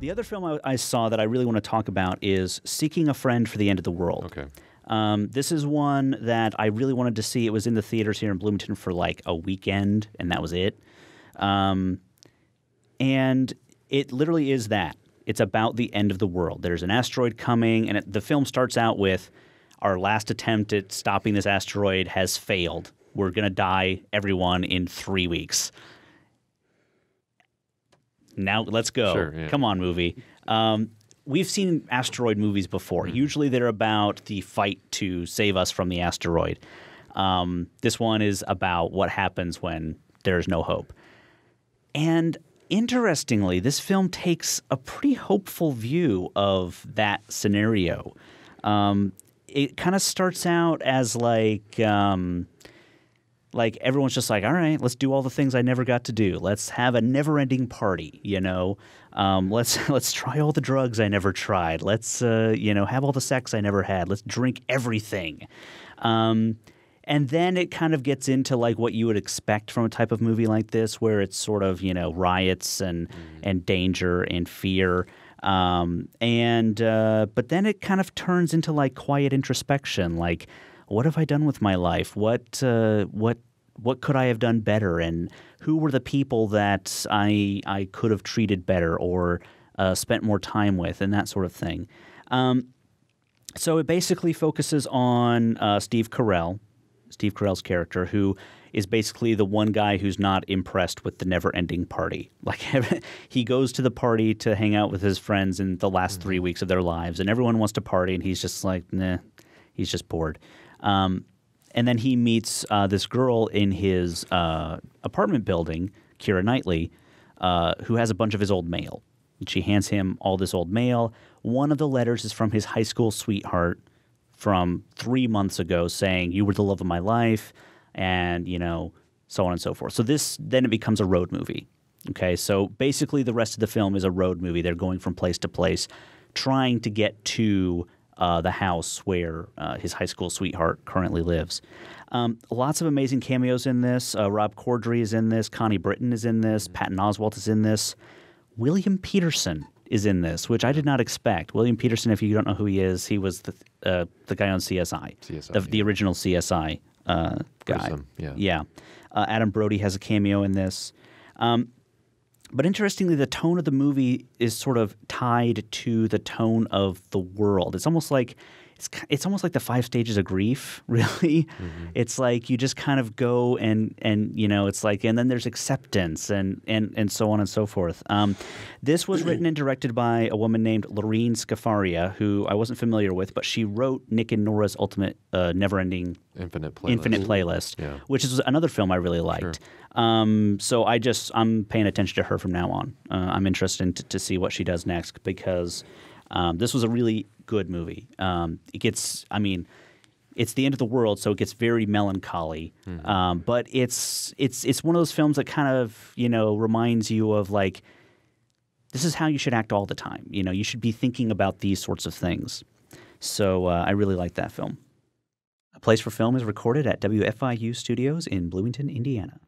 The other film I saw that I really want to talk about is Seeking a Friend for the End of the World. Okay. This is one that I really wanted to see. It was in the theaters here in Bloomington for like a weekend, and that was it. And it literally is that. It's about the end of the world. There's an asteroid coming, and the film starts out with our last attempt at stopping this asteroid has failed. We're going to die, everyone, in 3 weeks. Now, let's go. Sure, yeah. Come on, movie. We've seen asteroid movies before. Usually they're about the fight to save us from the asteroid. This one is about what happens when there's no hope. And interestingly, this film takes a pretty hopeful view of that scenario. It kind of starts out as like everyone's just like, all right, let's do all the things I never got to do. Let's have a never-ending party, you know. Let's try all the drugs I never tried. Let's have all the sex I never had. Let's drink everything. And then it kind of gets into like what you would expect from a type of movie like this, where it's sort of, riots and danger and fear. But then it kind of turns into like quiet introspection, like, what have I done with my life? What could I have done better? And who were the people that I could have treated better or spent more time with, and that sort of thing. So it basically focuses on Steve Carell's character, who is basically the one guy who's not impressed with the never-ending party. Like, he goes to the party to hang out with his friends in the last 3 weeks of their lives, and everyone wants to party, and he's just like, nah, he's just bored. And then he meets this girl in his apartment building, Keira Knightley, who has a bunch of his old mail. And she hands him all this old mail. One of the letters is from his high school sweetheart from 3 months ago saying, you were the love of my life, and, so on and so forth. So then it becomes a road movie. Okay, so basically the rest of the film is a road movie. They're going from place to place, trying to get to the house where his high school sweetheart currently lives. Lots of amazing cameos in this. Rob Corddry is in this. Connie Britton is in this. Patton Oswalt is in this. William Peterson is in this, which I did not expect. William Peterson, if you don't know who he is, he was the guy on CSI, the original CSI guy. Grissom, yeah. Adam Brody has a cameo in this. But interestingly, the tone of the movie is sort of tied to the tone of the world. It's almost like the 5 stages of grief, really. Mm-hmm. It's like you just kind of go and it's like, and then there's acceptance and so on and so forth. This was written and directed by a woman named Lorene Scafaria, who I wasn't familiar with, but she wrote Nick and Nora's Ultimate Never-Ending Infinite Playlist, yeah. Which is another film I really liked. Sure. So I'm paying attention to her from now on. I'm interested to see what she does next, because this was a really good movie. It's the end of the world, so it gets very melancholy. Mm-hmm. But it's one of those films that kind of reminds you of like, this is how you should act all the time. You should be thinking about these sorts of things. So I really like that film. A Place for Film is recorded at WFIU Studios in Bloomington, Indiana.